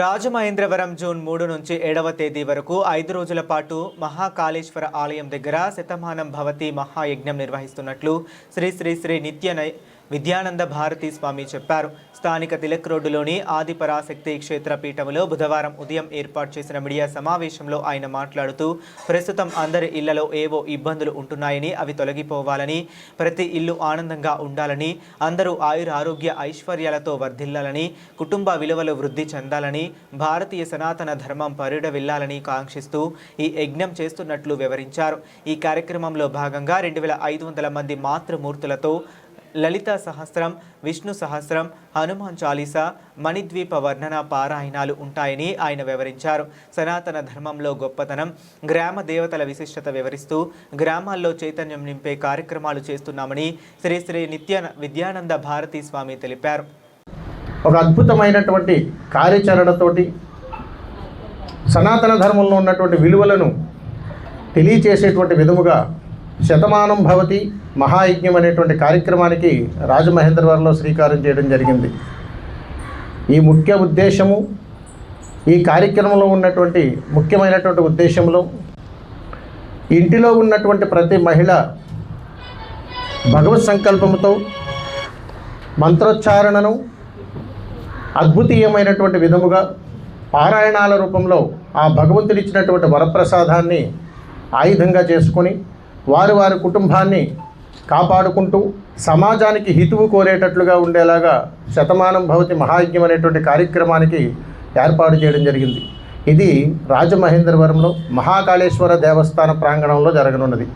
Rajamahendravaram June 3 నుంచి 7వ తేదీ వరకు 5 రోజుల పాటు మహాకాళేశ్వర ఆలయం దగ్గర శతమానం భవతి మహాయజ్ఞం నిర్వహిస్తున్నట్లు శ్రీ శ్రీ శ్రీ నిత్య విద్యానంద భారతి స్వామి చెప్పారు. స్థానిక తిలక్ రోడ్డులోని ఆదిపరాశక్తి క్షేత్ర పీఠంలో బుధవారం ఉదయం ఏర్పాటు చేసిన మీడియా సమావేశంలో ఆయన మాట్లాడుతూ, ప్రస్తుతం అందరి ఇళ్లలో ఏవో ఇబ్బందులు ఉంటున్నాయని, అవి తొలగిపోవాలని, ప్రతి ఇల్లు ఆనందంగా ఉండాలని, అందరూ ఆయురారోగ్య ఐశ్వర్యాలతో వర్ధిల్లాలని, కుటుంబ విలువలు వృద్ధి చెందాలని, భారతీయ సనాతన ధర్మం పరిడవిల్లాలని కాంక్షిస్తూ ఈ యజ్ఞం చేస్తున్నట్లు వివరించారు. ఈ కార్యక్రమంలో భాగంగా 2500 మంది మాతృమూర్తులతో లలిత సహస్రం, విష్ణు సహస్రం, హనుమాన్ చాలీసా, మణిద్వీప వర్ణన పారాయణాలు ఉంటాయని ఆయన వివరించారు. సనాతన ధర్మంలో గొప్పతనం, గ్రామ దేవతల విశిష్టత వివరిస్తూ గ్రామాల్లో చైతన్యం నింపే కార్యక్రమాలు చేస్తున్నామని శ్రీ శ్రీ నిత్య విద్యానంద భారతి స్వామి తెలిపారు. ఒక అద్భుతమైనటువంటి కార్యాచరణతోటి సనాతన ధర్మంలో ఉన్నటువంటి విలువలను తెలియచేసేటువంటి విధముగా శతమానం భవతి మహాయజ్ఞం అనేటువంటి కార్యక్రమానికి రాజమహేంద్రవరంలో శ్రీకారం చేయడం జరిగింది. ఈ ముఖ్య ఉద్దేశము, ఈ కార్యక్రమంలో ఉన్నటువంటి ముఖ్యమైనటువంటి ఉద్దేశంలో ఇంటిలో ఉన్నటువంటి ప్రతి మహిళ భగవత్ సంకల్పంతో మంత్రోచ్చారణను అద్భుతీయమైనటువంటి విధముగా పారాయణాల రూపంలో ఆ భగవంతుడిచ్చినటువంటి వరప్రసాదాన్ని ఆయుధంగా చేసుకొని వారి వారి కుటుంబాన్ని కాపాడుకుంటూ సమాజానికి హితువు కోరేటట్లుగా ఉండేలాగా శతమానం భవతి మహాయజ్ఞం అనేటువంటి కార్యక్రమానికి ఏర్పాటు చేయడం జరిగింది. ఇది రాజమహేంద్రవరంలో మహాకాళేశ్వర దేవస్థాన ప్రాంగణంలో జరగనున్నది.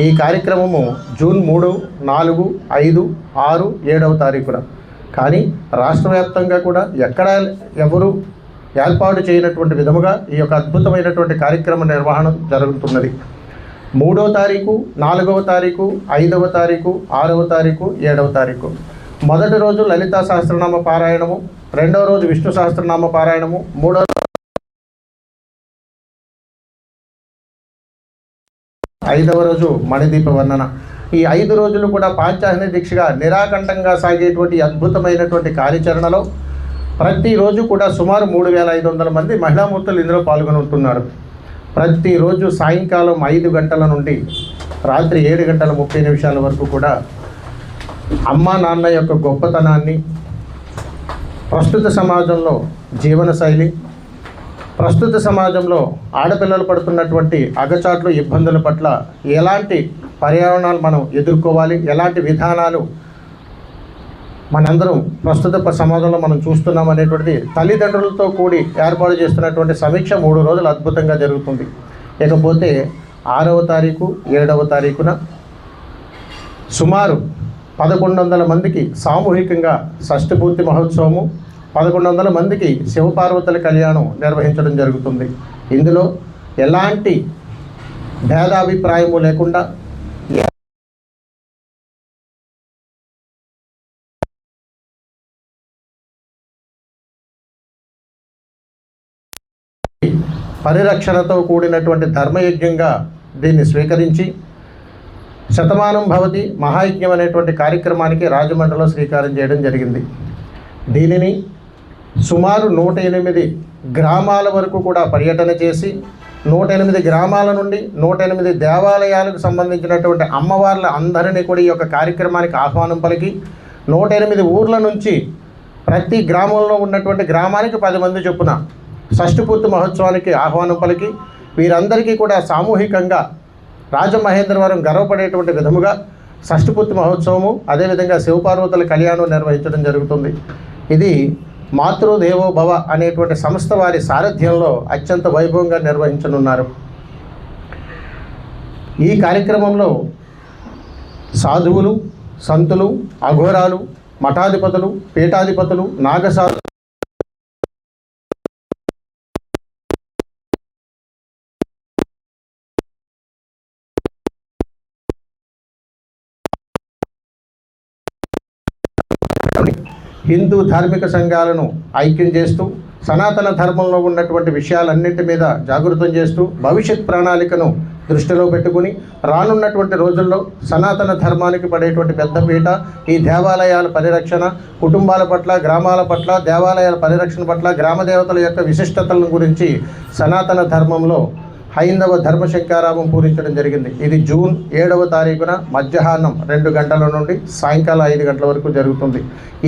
ఈ కార్యక్రమము జూన్ 3, 4, 5, 6, 7వ తారీఖున. కానీ రాష్ట్ర వ్యాప్తంగా కూడా ఎక్కడ ఎవరు ఏర్పాటు చేయనటువంటి విధముగా ఈ యొక్క అద్భుతమైనటువంటి కార్యక్రమ నిర్వహణ జరుగుతున్నది. 3వ తారీఖు, 4వ తారీఖు, 5వ తారీఖు, 6వ తారీఖు, 7వ తారీఖు. మొదటి రోజు లలితా సహస్రనామ పారాయణము, 2వ రోజు విష్ణు సహస్రనామ పారాయణము, 5వ రోజు మణిదీప వర్ణన. ఈ 5 రోజులు కూడా పాంచాహ్ని దీక్షగా నిరాకంఠంగా సాగేటువంటి అద్భుతమైనటువంటి కార్యాచరణలో ప్రతిరోజు కూడా సుమారు 3500 మంది మహిళామూర్తులు ఇందులో పాల్గొని ఉంటున్నారు. ప్రతిరోజు సాయంకాలం 5 గంటల నుండి రాత్రి 7:30 వరకు కూడా అమ్మ నాన్న యొక్క గొప్పతనాన్ని, ప్రస్తుత సమాజంలో జీవనశైలి, ప్రస్తుత సమాజంలో ఆడపిల్లలు పడుతున్నటువంటి అగచాట్లు, ఇబ్బందుల పట్ల ఎలాంటి పర్యావరణాలు మనం ఎదుర్కోవాలి, ఎలాంటి విధానాలు మనందరం ప్రస్తుత సమాజంలో మనం చూస్తున్నాం అనేటువంటిది తల్లిదండ్రులతో కూడి ఏర్పాటు చేస్తున్నటువంటి సమీక్ష 3 రోజులు అద్భుతంగా జరుగుతుంది. ఇకపోతే 6వ తారీఖు, 7వ తారీఖున సుమారు 1100 మందికి సామూహికంగా షష్ఠపూర్తి మహోత్సవము, 1100 మందికి శివపార్వతుల కళ్యాణం నిర్వహించడం జరుగుతుంది. ఇందులో ఎలాంటి భేదాభిప్రాయము లేకుండా పరిరక్షణతో కూడినటువంటి ధర్మయజ్ఞంగా దీన్ని స్వీకరించి శతమానం భవతి మహాయజ్ఞం అనేటువంటి కార్యక్రమానికి రాజమండ్రిలో శ్రీకారం చేయడం జరిగింది. దీనిని సుమారు 108 గ్రామాల వరకు కూడా పర్యటన చేసి 108 గ్రామాల నుండి 108 దేవాలయాలకు సంబంధించినటువంటి అమ్మవార్ల అందరినీ కూడా ఈ యొక్క కార్యక్రమానికి ఆహ్వానం పలికి 108 ఊర్ల నుంచి ప్రతి గ్రామంలో ఉన్నటువంటి గ్రామానికి 10 మంది చొప్పున షష్ఠపూర్తి మహోత్సవానికి ఆహ్వానం పలికి వీరందరికీ కూడా సామూహికంగా రాజమహేంద్రవరం గర్వపడేటువంటి విధముగా షష్ఠపూర్తి మహోత్సవము, అదేవిధంగా శివపార్వతుల కళ్యాణం నిర్వహించడం జరుగుతుంది. ఇది మాతృదేవో భవ అనేటువంటి సంస్థ వారి సారథ్యంలో అత్యంత వైభవంగా నిర్వహించనున్నారు. ఈ కార్యక్రమంలో సాధువులు, సంతులు, అఘోరాలు, మఠాధిపతులు, పీఠాధిపతులు, నాగసాధులు, హిందూ ధార్మిక సంఘాలను ఐక్యం చేస్తూ సనాతన ధర్మంలో ఉన్నటువంటి విషయాలన్నింటి మీద జాగృతం చేస్తూ భవిష్యత్ ప్రణాళికను దృష్టిలో పెట్టుకుని రానున్నటువంటి రోజుల్లో సనాతన ధర్మానికి పడేటువంటి పెద్దపీట ఈ దేవాలయాల పరిరక్షణ, కుటుంబాల పట్ల, గ్రామాల పట్ల, దేవాలయాల పరిరక్షణ పట్ల, గ్రామ దేవతల యొక్క విశిష్టతల గురించి సనాతన ధర్మంలో హైందవ ధర్మశంకారామం పూరించడం జరిగింది. ఇది జూన్ 7వ తారీఖున మధ్యాహ్నం 2 గంటల నుండి సాయంకాలం 5 గంటల వరకు జరుగుతుంది.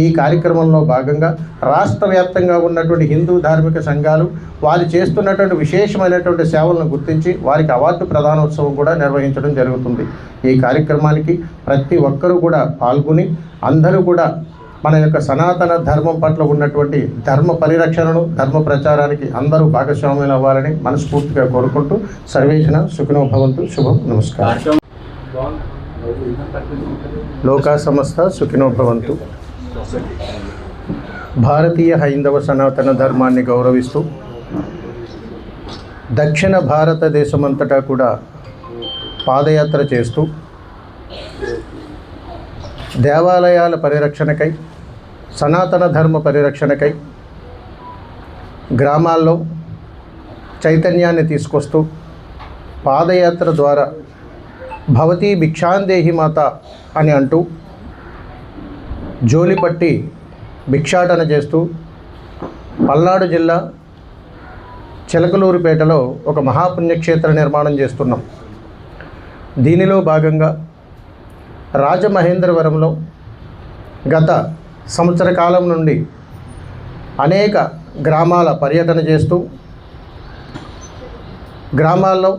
ఈ కార్యక్రమంలో భాగంగా రాష్ట్ర వ్యాప్తంగా ఉన్నటువంటి హిందూ ధార్మిక సంఘాలు వారు చేస్తున్నటువంటి విశేషమైనటువంటి సేవలను గుర్తించి వారికి అవార్డు ప్రదానోత్సవం కూడా నిర్వహించడం జరుగుతుంది. ఈ కార్యక్రమానికి ప్రతి ఒక్కరూ కూడా పాల్గొని అందరూ కూడా మన యొక్క సనాతన ధర్మం పట్ల ఉన్నటువంటి ధర్మ పరిరక్షణను, ధర్మ ప్రచారానికి అందరూ భాగస్వాములు అవ్వాలని మనస్ఫూర్తిగా కోరుకుంటూ సర్వేజన సుఖినో భవంతు. శుభం. నమస్కారం. లోకా సమస్త సుఖినో భవంతు. భారతీయ హైందవ సనాతన ధర్మాన్ని గౌరవిస్తూ దక్షిణ భారతదేశమంతటా కూడా పాదయాత్ర చేస్తూ దేవాలయాల పరిరక్షణకై, సనాతన ధర్మ పరిరక్షణకై గ్రామాల్లో చైతన్యాన్ని తీసుకొస్తూ పాదయాత్ర ద్వారా భవతీ భిక్షాందేహి మాత అని అంటూ జోలిపట్టి భిక్షాటన చేస్తూ పల్నాడు జిల్లా చిలకలూరుపేటలో ఒక మహాపుణ్యక్షేత్ర నిర్మాణం చేస్తున్నాం. దీనిలో భాగంగా రాజమహేంద్రవరంలో గత సంవత్సర కాలం నుండి అనేక గ్రామాల పర్యటన చేస్తూ గ్రామాల్లో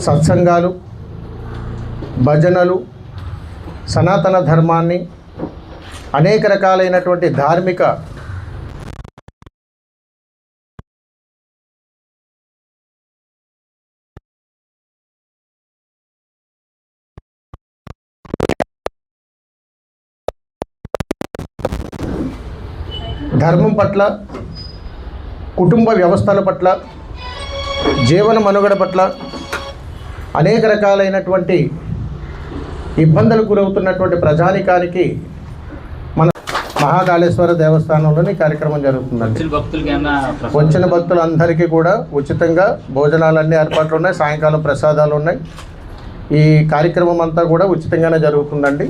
సత్సంగాలు, భజనలు, సనాతన ధర్మాన్ని, అనేక రకాలైనటువంటి ధార్మిక ధర్మం పట్ల, కుటుంబ వ్యవస్థల పట్ల, జీవన మనుగడ పట్ల అనేక రకాలైనటువంటి ఇబ్బందులు గురవుతున్నటువంటి ప్రజానికానికి మన మహాకాళేశ్వర దేవస్థానంలోని కార్యక్రమం జరుగుతుందండి. వచ్చిన భక్తులందరికీ కూడా ఉచితంగా భోజనాలన్నీ ఏర్పాట్లు ఉన్నాయి, సాయంకాలం ప్రసాదాలు ఉన్నాయి. ఈ కార్యక్రమం అంతా కూడా ఉచితంగానే జరుగుతుందండి.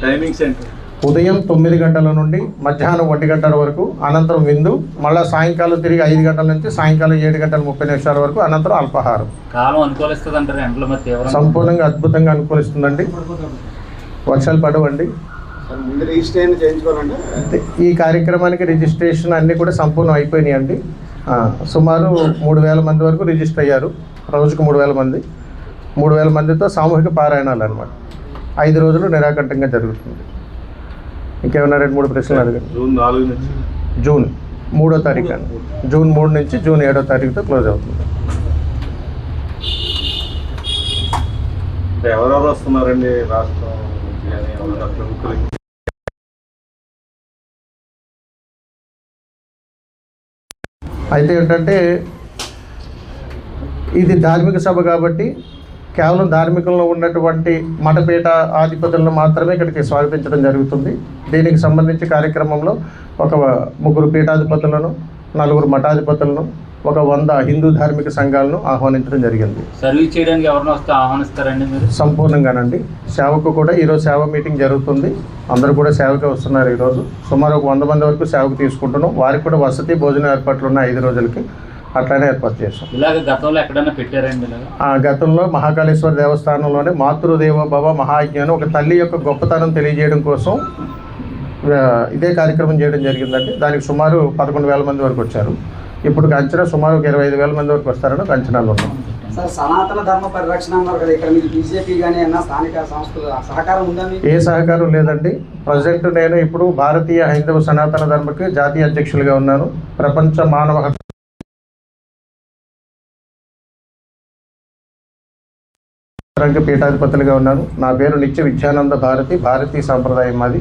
టైమింగ్స్ ఏంటి? ఉదయం 9 గంటల నుండి మధ్యాహ్నం 1 గంటల వరకు, అనంతరం విందు, మళ్ళీ సాయంకాలం తిరిగి 5 గంటల నుంచి సాయంకాలం 7:30 వరకు, అనంతరం అల్పాహారం. కాలం అనుకూలిస్తుందంటారు? ఎండల మధ్య సంపూర్ణంగా అద్భుతంగా అనుకూలిస్తుందండి. వర్షాలు పడవండి. ఈ కార్యక్రమానికి రిజిస్ట్రేషన్ అన్నీ కూడా సంపూర్ణం అయిపోయినాయండి. సుమారు 3,000 మంది వరకు రిజిస్టర్ అయ్యారు. రోజుకు 3,000 మంది. 3,000 మందితో సామూహిక పారాయణాలు అన్నమాట. 5 రోజులు నిరాకంఠంగా జరుగుతుంది. ఇంకేమన్నా 2-3 ప్రశ్నలు అడగండి. జూన్ 3వ తారీఖు అండి. జూన్ 3 నుంచి జూన్ 7వ తారీఖుతో క్లోజ్ అవుతుంది. ఎవరెవరు వస్తున్నారండి రాష్ట్రం? అయితే ఏంటంటే ఇది ధార్మిక సభ కాబట్టి కేవలం ధార్మికంలో ఉన్నటువంటి మఠపీఠ ఆధిపతులను మాత్రమే ఇక్కడికి స్వాగతించడం జరుగుతుంది. దీనికి సంబంధించి కార్యక్రమంలో ఒక 3 పీఠాధిపతులను, 4 మఠాధిపతులను, ఒక 100 హిందూ ధార్మిక సంఘాలను ఆహ్వానించడం జరిగింది. సర్వీస్ చేయడానికి ఎవరిని వస్తే ఆహ్వానిస్తారండి మీరు? సంపూర్ణంగానండి. సేవకు కూడా ఈరోజు సేవ మీటింగ్ జరుగుతుంది. అందరూ కూడా సేవకే వస్తున్నారు. ఈరోజు సుమారు ఒక 100 మంది వరకు సేవకు తీసుకుంటున్నాం. వారికి కూడా వసతి, భోజన ఏర్పాట్లు ఉన్నాయి 5 రోజులకి. అట్లానే ఏర్పాటు చేస్తాం. ఇలాగ గతంలో ఎక్కడైనా పెట్టారండి? గతంలో మహాకాళేశ్వర దేవస్థానంలోనే మాతృదేవో భవ మహాయజ్ఞాన్ని, ఒక తల్లి యొక్క గొప్పతనం తెలియజేయడం కోసం ఇదే కార్యక్రమం చేయడం జరిగిందండి. దానికి సుమారు 11,000 మంది వరకు వచ్చారు. ఇప్పుడు అంచనా సుమారు 25,000 మంది వరకు వస్తారని ఒక అంచనాలు ఉన్నాయి. సార్, సనాతన ధర్మ పరిరక్షణ అన్నారు కదా, ఇక్కడ మీకు బీజేపీ కానీ అన్న స్థానిక సంస్థల సహకారం ఉందా? ఏ సహకారం లేదండి. ప్రజెంట్ నేను ఇప్పుడు భారతీయ హైందవ సనాతన ధర్మకి జాతీయ అధ్యక్షులుగా ఉన్నాను. ప్రపంచ మానవ పీఠాధిపతులుగా ఉన్నాను. నా పేరు నిత్య విద్యానంద భారతి. భారతీ సాంప్రదాయం మాది.